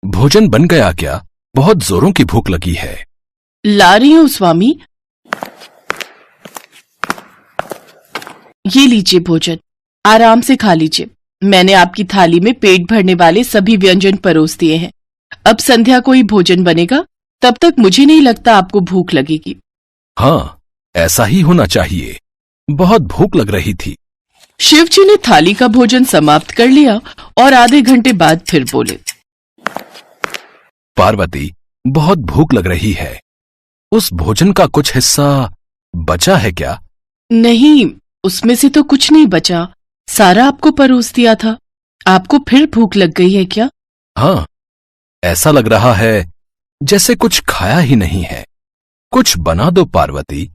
भोजन बन गया क्या? बहुत जोरों की भूख लगी है। ला रही हूँ स्वामी। ये लीजिए भोजन, आराम से खा लीजिए। मैंने आपकी थाली में पेट भरने वाले सभी व्यंजन परोस दिए हैं। अब संध्या को ही भोजन बनेगा, तब तक मुझे नहीं लगता आपको भूख लगेगी। हाँ, ऐसा ही होना चाहिए। बहुत भूख लग रही थी। शिवजी ने थाली का भोजन समाप्त कर लिया और आधे घंटे बाद फिर बोले, पार्वती, बहुत भूख लग रही है। उस भोजन का कुछ हिस्सा बचा है क्या? नहीं, उसमें से तो कुछ नहीं बचा, सारा आपको परोस दिया था। आपको फिर भूख लग गई है क्या? हाँ, ऐसा लग रहा है जैसे कुछ खाया ही नहीं है। कुछ बना दो पार्वती,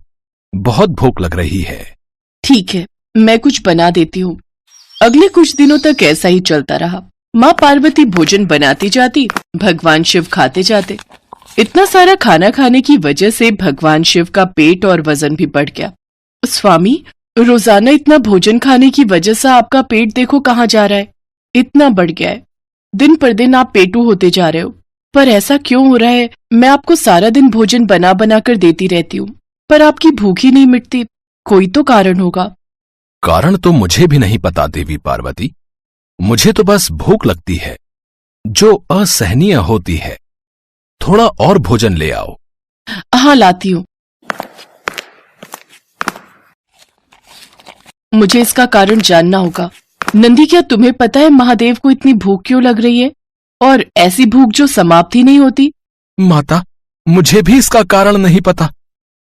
बहुत भूख लग रही है। ठीक है, मैं कुछ बना देती हूँ। अगले कुछ दिनों तक ऐसा ही चलता रहा। माँ पार्वती भोजन बनाती जाती, भगवान शिव खाते जाते। इतना सारा खाना खाने की वजह से भगवान शिव का पेट और वजन भी बढ़ गया। स्वामी, रोजाना इतना भोजन खाने की वजह से आपका पेट देखो कहाँ जा रहा है, इतना बढ़ गया है। दिन पर दिन आप पेटू होते जा रहे हो, पर ऐसा क्यों हो रहा है? मैं आपको सारा दिन भोजन बना बना कर देती रहती हूँ, पर आपकी भूख ही नहीं मिटती। कोई तो कारण होगा। कारण तो मुझे भी नहीं पता देवी पार्वती। मुझे तो बस भूख लगती है, जो असहनीय होती है। थोड़ा और भोजन ले आओ। हाँ, लाती हूँ। मुझे इसका कारण जानना होगा। नंदी, क्या तुम्हें पता है महादेव को इतनी भूख क्यों लग रही है, और ऐसी भूख जो समाप्त ही नहीं होती? माता, मुझे भी इसका कारण नहीं पता।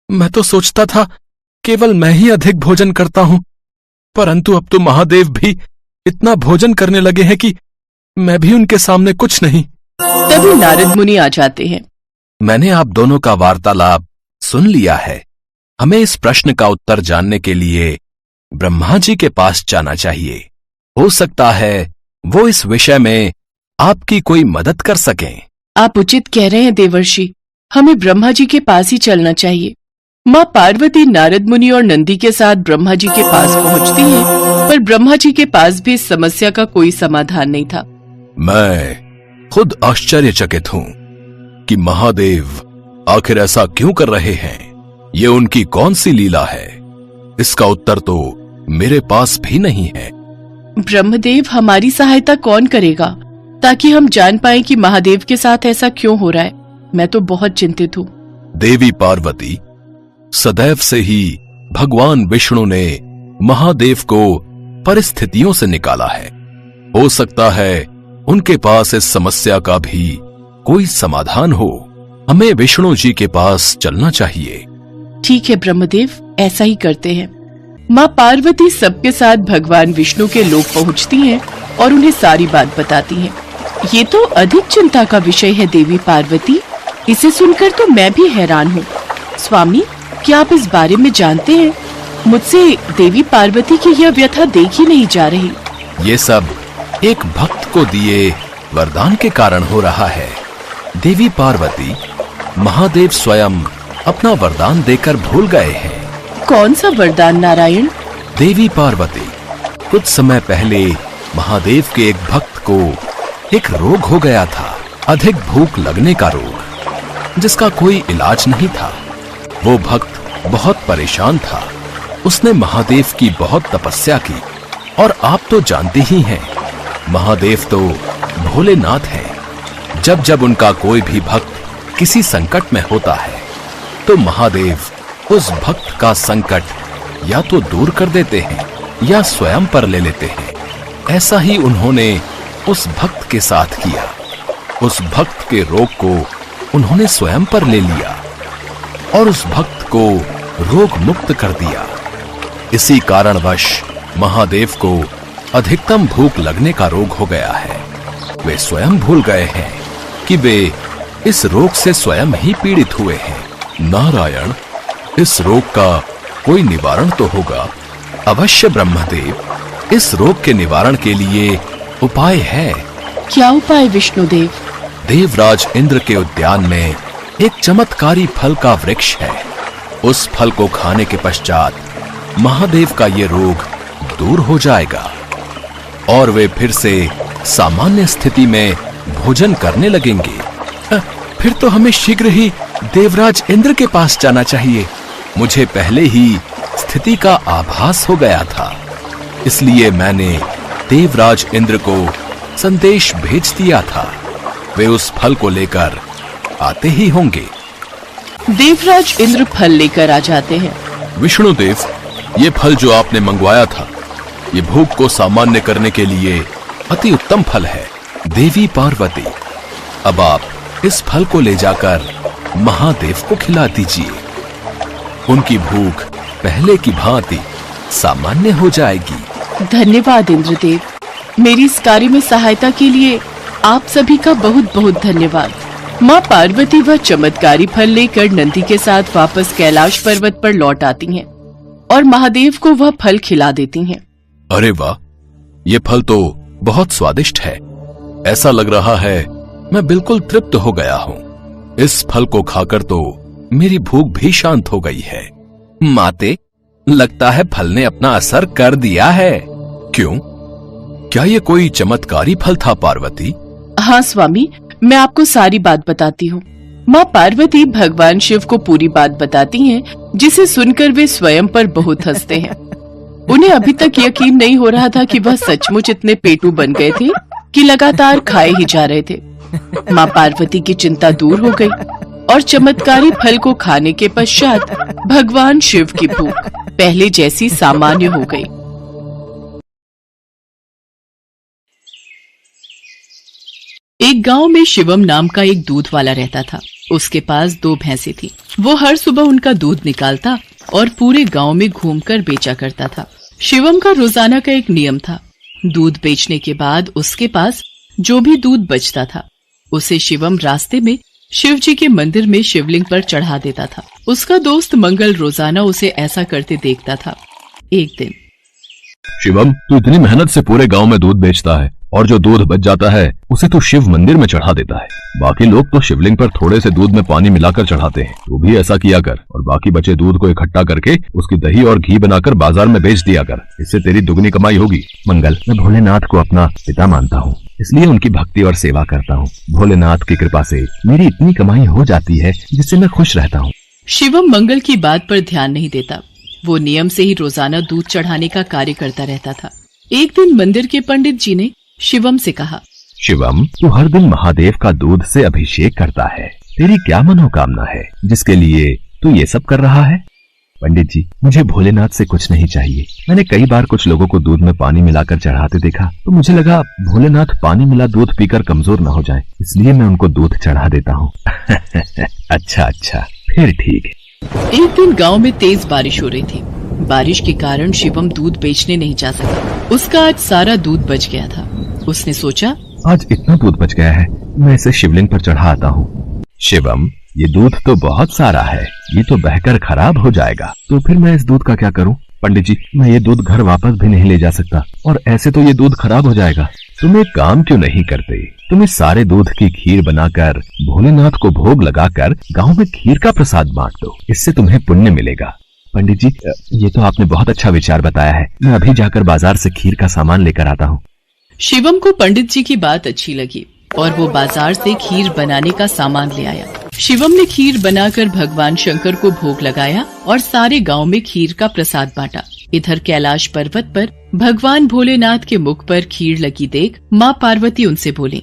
मैं तो सोचता था केवल मैं ही अधिक भोजन करता हूं, परंतु अब तो महादेव भी इतना भोजन करने लगे हैं कि मैं भी उनके सामने कुछ नहीं। तभी नारद मुनि आ जाते हैं। मैंने आप दोनों का वार्तालाप सुन लिया है। हमें इस प्रश्न का उत्तर जानने के लिए ब्रह्मा जी के पास जाना चाहिए। हो सकता है वो इस विषय में आपकी कोई मदद कर सकें। आप उचित कह रहे हैं देवर्षि, हमें ब्रह्मा जी के पास ही चलना चाहिए। माँ पार्वती नारद मुनि और नंदी के साथ ब्रह्मा जी के पास पहुंचती हैं, पर ब्रह्मा जी के पास भी इस समस्या का कोई समाधान नहीं था। मैं खुद आश्चर्यचकित हूं कि महादेव आखिर ऐसा क्यों कर रहे हैं। ये उनकी कौन सी लीला है? इसका उत्तर तो मेरे पास भी नहीं है। ब्रह्मदेव, हमारी सहायता कौन करेगा, ताकि हम जान पाएं कि महादेव के साथ ऐसा क्यों हो रहा है? मैं तो बहुत चिंतित हूँ। देवी पार्वती, सदैव से ही भगवान विष्णु ने महादेव को परिस्थितियों से निकाला है। हो सकता है उनके पास इस समस्या का भी कोई समाधान हो। हमें विष्णु जी के पास चलना चाहिए। ठीक है ब्रह्मदेव, ऐसा ही करते हैं। माँ पार्वती सबके साथ भगवान विष्णु के लोक पहुँचती हैं और उन्हें सारी बात बताती हैं। ये तो अधिक चिंता का विषय है देवी पार्वती। इसे सुनकर तो मैं भी हैरान हूँ। स्वामी, क्या आप इस बारे में जानते हैं? मुझसे देवी पार्वती की यह व्यथा देख ही नहीं जा रही। ये सब एक भक्त को दिए वरदान के कारण हो रहा है। देवी पार्वती, महादेव स्वयं अपना वरदान देकर भूल गए हैं। कौन सा वरदान नारायण? देवी पार्वती, कुछ समय पहले महादेव के एक भक्त को एक रोग हो गया था, अधिक भूख लगने का रोग, जिसका कोई इलाज नहीं था। वो भक्त बहुत परेशान था। उसने महादेव की बहुत तपस्या की, और आप तो जानते ही हैं, महादेव तो भोलेनाथ हैं। जब जब उनका कोई भी भक्त किसी संकट में होता है, तो महादेव उस भक्त का संकट या तो दूर कर देते हैं या स्वयं पर ले लेते हैं। ऐसा ही उन्होंने उस भक्त के साथ किया। उस भक्त के रोग को उन्होंने स्वयं पर ले लिया और उस भक्त को रोग मुक्त कर दिया। इसी कारणवश महादेव को अधिकतम भूख लगने का रोग हो गया है। वे स्वयं भूल गए हैं कि वे इस रोग से स्वयं ही पीड़ित हुए हैं। नारायण, इस रोग का कोई निवारण तो होगा। अवश्य ब्रह्मदेव, इस रोग के निवारण के लिए उपाय है। क्या उपाय विष्णुदेव? देवराज इंद्र के उद्यान में एक चमत्कारी फल का वृक्ष है। उस फल को खाने के पश्चात महादेव का ये रोग दूर हो जाएगा और वे फिर से सामान्य स्थिति में भोजन करने लगेंगे, फिर तो हमें शीघ्र ही देवराज इंद्र के पास जाना चाहिए। मुझे पहले ही स्थिति का आभास हो गया था, इसलिए मैंने देवराज इंद्र को संदेश भेज दिया था। वे उस फल को लेकर आते ही होंगे। देवराज इंद्र फल लेकर आ जाते हैं। विष्णुदेव, ये फल जो आपने मंगवाया था, ये भूख को सामान्य करने के लिए अति उत्तम फल है। देवी पार्वती, अब आप इस फल को ले जाकर महादेव को खिला दीजिए। उनकी भूख पहले की भांति सामान्य हो जाएगी। धन्यवाद इंद्रदेव, मेरी इस कार्य में सहायता के लिए आप सभी का बहुत बहुत धन्यवाद। माँ पार्वती वह चमत्कारी फल लेकर नंदी के साथ वापस कैलाश पर्वत पर लौट आती हैं और महादेव को वह फल खिला देती हैं। अरे वाह, ये फल तो बहुत स्वादिष्ट है। ऐसा लग रहा है मैं बिल्कुल तृप्त हो गया हूँ। इस फल को खाकर तो मेरी भूख भी शांत हो गई है। माते, लगता है फल ने अपना असर कर दिया है। क्यों? क्या ये कोई चमत्कारी फल था पार्वती? हाँ स्वामी, मैं आपको सारी बात बताती हूँ। माँ पार्वती भगवान शिव को पूरी बात बताती हैं, जिसे सुनकर वे स्वयं पर बहुत हंसते हैं। उन्हें अभी तक यकीन नहीं हो रहा था कि वह सचमुच इतने पेटू बन गए थे कि लगातार खाए ही जा रहे थे। माँ पार्वती की चिंता दूर हो गई और चमत्कारी फल को खाने के पश्चात भगवान शिव की भूख पहले जैसी सामान्य हो गई। एक गांव में शिवम नाम का एक दूध वाला रहता था। उसके पास 2 भैंसें थी। वो हर सुबह उनका दूध निकालता और पूरे गांव में घूमकर बेचा करता था। शिवम का रोजाना का एक नियम था। दूध बेचने के बाद उसके पास जो भी दूध बचता था, उसे शिवम रास्ते में शिव जी के मंदिर में शिवलिंग पर चढ़ा देता था। उसका दोस्त मंगल रोजाना उसे ऐसा करते देखता था। एक दिन, शिवम, तू इतनी मेहनत से पूरे गांव में दूध बेचता है और जो दूध बच जाता है उसे तू शिव मंदिर में चढ़ा देता है। बाकी लोग तो शिवलिंग पर थोड़े से दूध में पानी मिलाकर चढ़ाते हैं। तू भी ऐसा किया कर और बाकी बचे दूध को इकट्ठा करके उसकी दही और घी बनाकर बाजार में बेच दिया कर। इससे तेरी दुगनी कमाई होगी। मंगल, मैं भोलेनाथ को अपना पिता मानता हूँ, इसलिए उनकी भक्ति और सेवा करता हूँ। भोलेनाथ की कृपा से मेरी इतनी कमाई हो जाती है जिससे मैं खुश रहता हूँ। शिवम मंगल की बात पर ध्यान नहीं देता। वो नियम से ही रोजाना दूध चढ़ाने का कार्य करता रहता था। एक दिन मंदिर के पंडित जी ने शिवम से कहा, शिवम, तू हर दिन महादेव का दूध से अभिषेक करता है। तेरी क्या मनोकामना है जिसके लिए तू ये सब कर रहा है? पंडित जी, मुझे भोलेनाथ से कुछ नहीं चाहिए। मैंने कई बार कुछ लोगों को दूध में पानी मिलाकर चढ़ाते देखा, तो मुझे लगा भोलेनाथ पानी मिला दूध पीकर कमजोर न हो जाए, इसलिए मैं उनको दूध चढ़ा देता हूँ। अच्छा, फिर ठीक है। एक दिन गांव में तेज बारिश हो रही थी। बारिश के कारण शिवम दूध बेचने नहीं जा सका। उसका आज सारा दूध बच गया था। उसने सोचा, आज इतना दूध बच गया है, मैं इसे शिवलिंग पर चढ़ा आता हूँ। शिवम, ये दूध तो बहुत सारा है, ये तो बहकर खराब हो जाएगा। तो फिर मैं इस दूध का क्या करूँ? पंडित जी, मैं ये दूध घर वापस भी नहीं ले जा सकता और ऐसे तो ये दूध खराब हो जाएगा। तुम एक काम क्यों नहीं करते? तुम इस सारे दूध की खीर बनाकर भोलेनाथ को भोग लगाकर गांव में खीर का प्रसाद बांट दो, इससे तुम्हें पुण्य मिलेगा। पंडित जी, ये तो आपने बहुत अच्छा विचार बताया है। मैं अभी जाकर बाजार से खीर का सामान लेकर आता हूँ। शिवम को पंडित जी की बात अच्छी लगी और वो बाजार से खीर बनाने का सामान ले आया। शिवम ने खीर बनाकर भगवान शंकर को भोग लगाया और सारे गांव में खीर का प्रसाद बांटा। इधर कैलाश पर्वत पर भगवान भोलेनाथ के मुख पर खीर लगी देख माँ पार्वती उनसे बोली,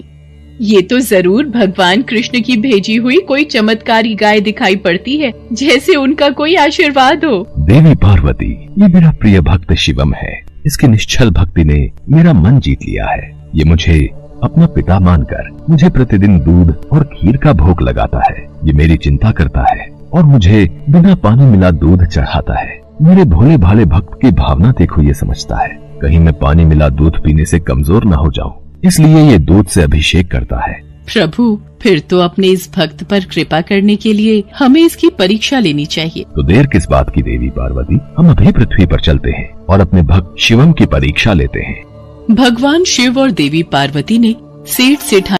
ये तो जरूर भगवान कृष्ण की भेजी हुई कोई चमत्कारी गाय दिखाई पड़ती है, जैसे उनका कोई आशीर्वाद हो। देवी पार्वती, ये मेरा प्रिय भक्त शिवम है। इसकी निश्चल भक्ति ने मेरा मन जीत लिया है। ये मुझे अपना पिता मानकर मुझे प्रतिदिन दूध और खीर का भोग लगाता है। ये मेरी चिंता करता है और मुझे बिना पानी मिला दूध चढ़ाता है। मेरे भोले भाले भक्त की भावना देखो, ये समझता है कहीं मैं पानी मिला दूध पीने से कमजोर न हो जाऊं, इसलिए ये दूध से अभिषेक करता है। प्रभु, फिर तो अपने इस भक्त पर कृपा करने के लिए हमें इसकी परीक्षा लेनी चाहिए। तो देर किस बात की देवी पार्वती, हम अभी पृथ्वी पर चलते हैं और अपने भक्त शिवम की परीक्षा लेते हैं। भगवान शिव और देवी पार्वती ने सेठ सेठानी